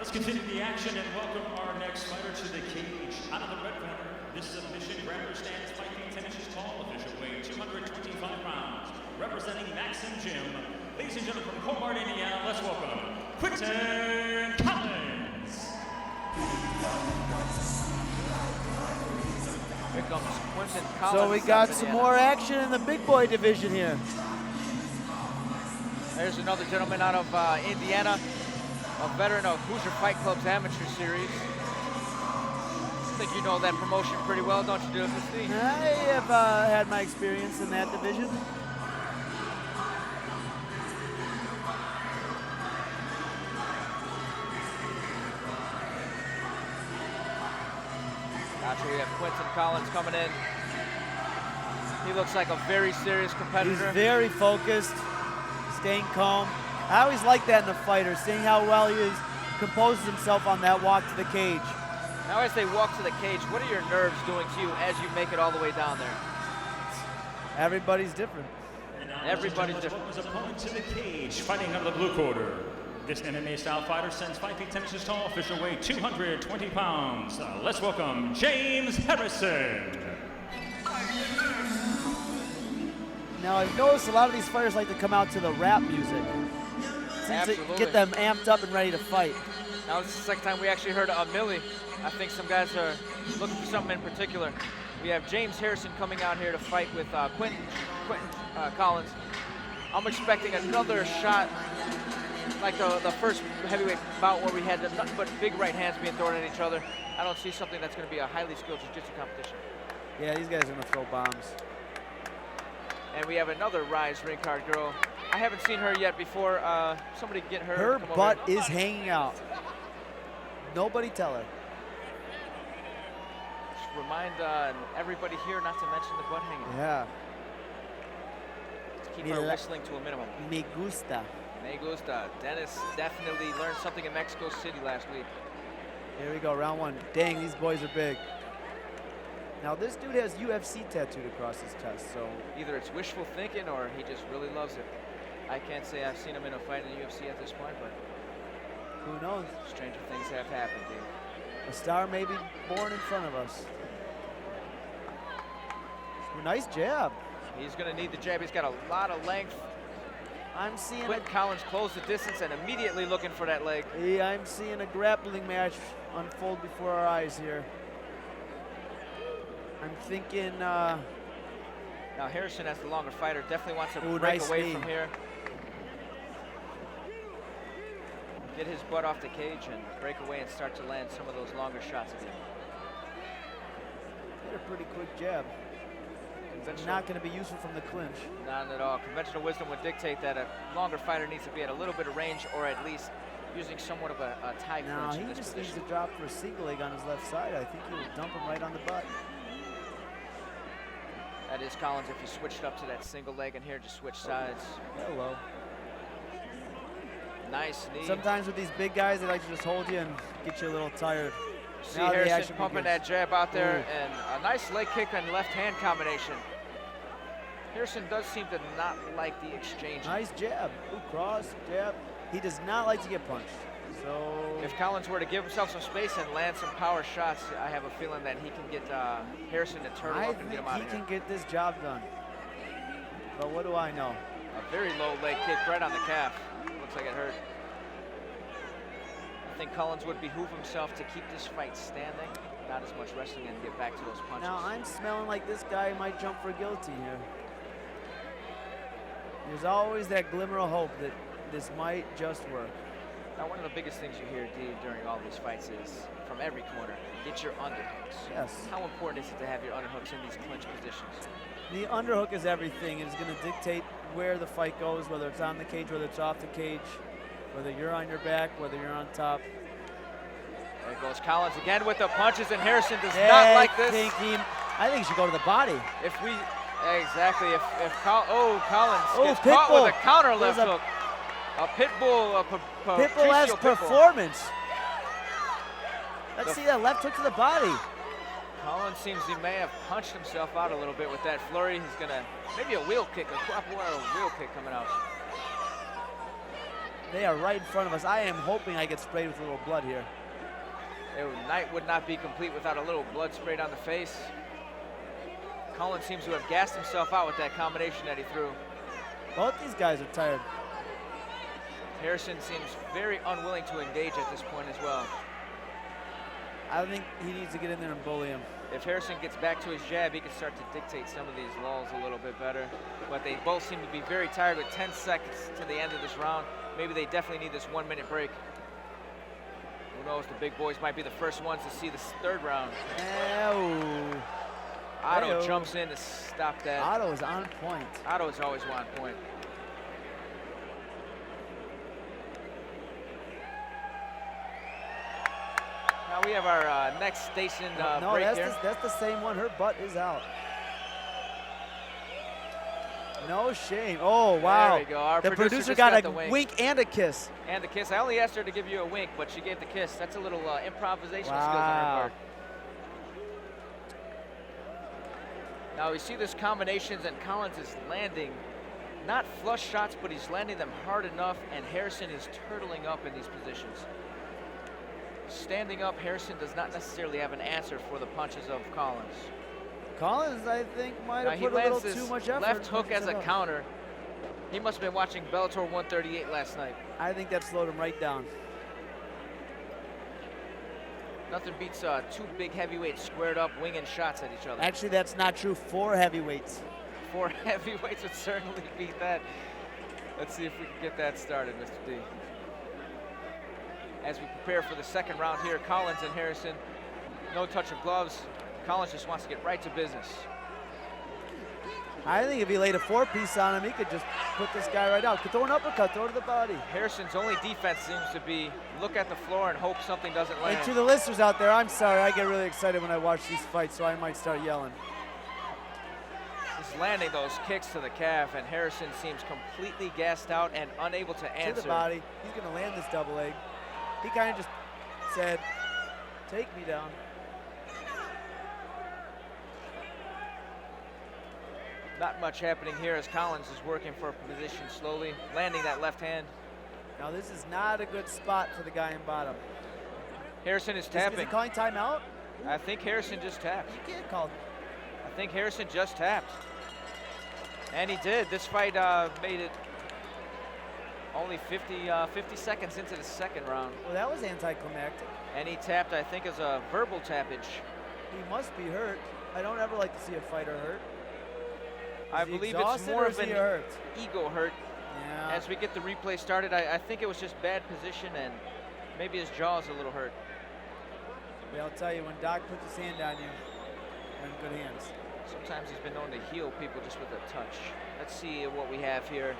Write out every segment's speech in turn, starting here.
Let's continue the action and welcome our next fighter to the cage. Out of the red corner, this submission grabber stands 5 feet 10 inches tall, official weight 225 pounds. Representing Maxim Gym, ladies and gentlemen, from Hobart, Indiana, let's welcome Quinton Collins. Here comes Quinton Collins. So we got some more action in the big boy division here. There's another gentleman out of Indiana, a veteran of Hoosier Fight Club's amateur series. I think you know that promotion pretty well, don't you, Steve? I have had my experience in that division. Gotcha, we have Quinton Collins coming in. He looks like a very serious competitor. He's very focused, staying calm. I always like that in a fighter, seeing how well he composes himself on that walk to the cage. Now as they walk to the cage, what are your nerves doing to you as you make it all the way down there? Everybody's different. Everybody's different. His opponent to the cage, fighting out of the blue quarter. This MMA-style fighter stands 5 feet 10 inches tall, official weight 220 pounds. Let's welcome James Harrison. Now I've noticed a lot of these fighters like to come out to the rap music. Seems to get them amped up and ready to fight. Now this is the second time we actually heard a Millie. I think some guys are looking for something in particular. We have James Harrison coming out here to fight with Quinton Collins. I'm expecting another shot like the first heavyweight bout where we had nothing but big right hands being thrown at each other. I don't see something that's going to be a highly skilled jiu-jitsu competition. Yeah, these guys are going to throw bombs. And we have another Rise ring card girl. I haven't seen her yet before. Somebody get her. Her butt is hanging out. Nobody tell her. Just remind everybody here not to mention the butt hanging. Yeah. Let's keep her whistling to a minimum. Me gusta. Me gusta. Dennis definitely learned something in Mexico City last week. Here we go, round one. Dang, these boys are big. Now this dude has UFC tattooed across his chest, so. Either it's wishful thinking or he just really loves it. I can't say I've seen him in a fight in the UFC at this point, but who knows? Stranger things have happened, dude. A star may be born in front of us. Nice jab. He's gonna need the jab. He's got a lot of length. I'm seeing Quinton Collins close the distance and immediately looking for that leg. Yeah, I'm seeing a grappling match unfold before our eyes here. I'm thinking. Now Harrison, as the longer fighter, definitely wants to break nice away knee. from here. Get his butt off the cage and break away and start to land some of those longer shots again. Hit a pretty quick jab. Not going to be useful from the clinch. Not at all. Conventional wisdom would dictate that a longer fighter needs to be at a little bit of range or at least using somewhat of a tie clinch in this just position. needs to drop for a single leg on his left side. I think he will dump him right on the butt. That is Collins if he switched up to that single leg, and here just switch sides. Hello. Nice knee. Sometimes with these big guys, they like to just hold you and get you a little tired. See Harrison pumping that jab out there, and a nice leg kick and left hand combination. Harrison does seem to not like the exchange. Nice jab. Ooh, cross, jab. He does not like to get punched. So if Collins were to give himself some space and land some power shots, I have a feeling that he can get Harrison to turtle up and get him out of here. I think he can get this job done. But what do I know? A very low leg kick right on the calf. Looks like it hurt. I think Collins would behoove himself to keep this fight standing, not as much wrestling, and get back to those punches. Now I'm smelling like this guy might jump for guillotine here. There's always that glimmer of hope that this might just work. Now, one of the biggest things you hear, D, during all these fights is, from every corner, get your underhooks. Yes. How important is it to have your underhooks in these clinch positions? The underhook is everything. It's going to dictate where the fight goes, whether it's on the cage, whether it's off the cage, whether you're on your back, whether you're on top. There goes Collins again with the punches, and Harrison does not like this. I think he should go to the body. Exactly, Collins gets caught with a counter left hook. A Pitbull, Pitbull-esque performance. Let's see that left hook to the body. Collins seems he may have punched himself out a little bit with that flurry. He's gonna, maybe a wheel kick, a wheel kick coming out. They are right in front of us. I am hoping I get sprayed with a little blood here. Night would not be complete without a little blood sprayed on the face. Collins seems to have gassed himself out with that combination that he threw. Both these guys are tired. Harrison seems very unwilling to engage at this point as well. I think he needs to get in there and bully him. If Harrison gets back to his jab, he can start to dictate some of these lulls a little bit better. But they both seem to be very tired with 10 seconds to the end of this round. Maybe they definitely need this 1 minute break. Who knows, the big boys might be the first ones to see this third round. Ow. Otto jumps in to stop that. Otto is on point. Otto is always on point. Now we have our next station break here. That's the same one. Her butt is out. No shame. Oh, wow. There we go. Our the producer just got a the wink and a kiss. And a kiss. I only asked her to give you a wink, but she gave the kiss. That's a little improvisational skills on her part. Now we see this combinations, and Collins is landing not flush shots, but he's landing them hard enough, and Harrison is turtling up in these positions. Standing up, Harrison does not necessarily have an answer for the punches of Collins. Collins, I think, might have put a little too much effort. Left hook as a counter. He must have been watching Bellator 138 last night. I think that slowed him right down. Nothing beats two big heavyweights squared up, winging shots at each other. Actually, that's not true. 4 heavyweights. 4 heavyweights would certainly beat that. Let's see if we can get that started, Mr. D. As we prepare for the second round here, Collins and Harrison, no touch of gloves. Collins just wants to get right to business. I think if he laid a 4-piece on him, he could just put this guy right out. Could throw an uppercut, throw to the body. Harrison's only defense seems to be look at the floor and hope something doesn't land. And to the listeners out there, I'm sorry, I get really excited when I watch these fights, so I might start yelling. He's landing those kicks to the calf, and Harrison seems completely gassed out and unable to answer. To the body, he's gonna land this double leg. He kind of just said, take me down. Not much happening here as Collins is working for a position slowly, landing that left hand. Now this is not a good spot for the guy in bottom. Harrison is tapping. Is he calling timeout? I think Harrison just tapped. He can't call. I think Harrison just tapped. And he did. This fight made it only 50 seconds into the second round. Well, that was anticlimactic. And he tapped, I think, as a verbal tappage. He must be hurt. I don't ever like to see a fighter hurt. I believe it's more of an ego hurt. Yeah. As we get the replay started, I think it was just bad position, and maybe his jaw is a little hurt. But I'll tell you, when Doc puts his hand on you, you're in good hands. Sometimes he's been known to heal people just with a touch. Let's see what we have here.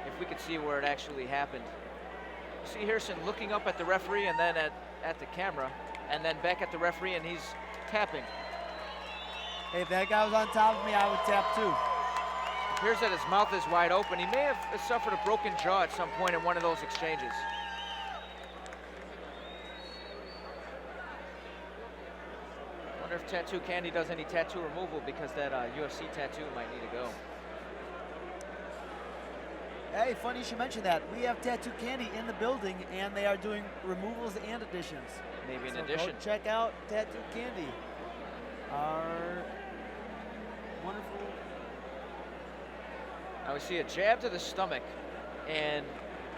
If we could see where it actually happened. You see Harrison looking up at the referee and then at the camera, and then back at the referee, and he's tapping. Hey, if that guy was on top of me, I would tap too. It appears that his mouth is wide open. He may have suffered a broken jaw at some point in one of those exchanges. I wonder if Tattoo Candy does any tattoo removal, because that UFC tattoo might need to go. Hey, funny you should mention that. We have Tattoo Candy in the building, and they are doing removals and additions. Maybe an so addition. Go check out Tattoo Candy. Our wonderful. Now we see a jab to the stomach, and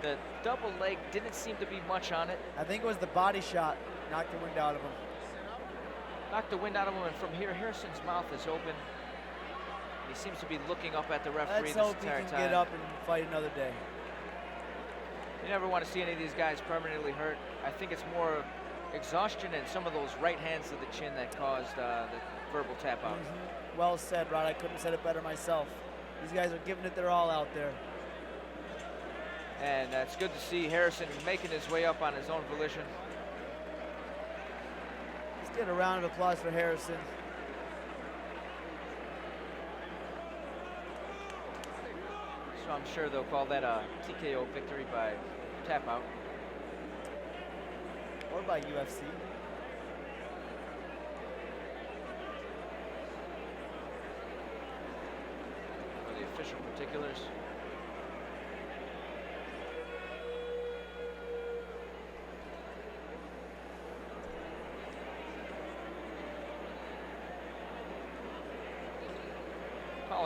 the double leg didn't seem to be much on it. I think it was the body shot. Knocked the wind out of him. Knocked the wind out of him, and from here, Harrison's mouth is open. He seems to be looking up at the referee Let's this hope he entire can time. get up and fight another day. You never want to see any of these guys permanently hurt. I think it's more exhaustion and some of those right hands to the chin that caused the verbal tap out. Well said, Rod. I couldn't have said it better myself. These guys are giving it their all out there. And it's good to see Harrison making his way up on his own volition. Let's get a round of applause for Harrison. So I'm sure they'll call that a TKO victory by tap out. Or by UFC. For the official particulars.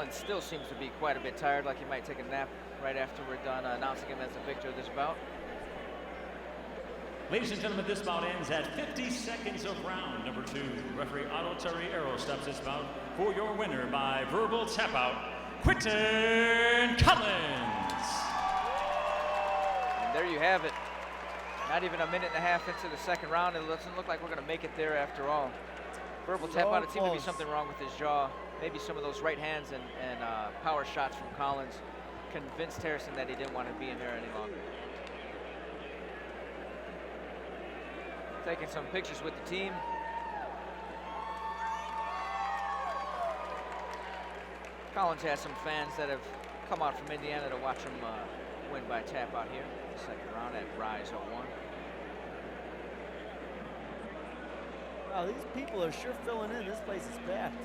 Collins still seems to be quite a bit tired, like he might take a nap right after we're done announcing him as the victor of this bout. Ladies and gentlemen, this bout ends at 50 seconds of round number 2. Referee Otto Terriero stops this bout for your winner by verbal tap out, Quinton Collins. And there you have it. Not even a minute and a half into the second round. It doesn't look like we're going to make it there after all. Verbal tap out, it seemed to be something wrong with his jaw. Maybe some of those right hands and power shots from Collins convinced Harrison that he didn't want to be in there any longer. Taking some pictures with the team. Collins has some fans that have come out from Indiana to watch him win by tap out here in the second round at Rise 01. Wow, these people are sure filling in. This place is packed.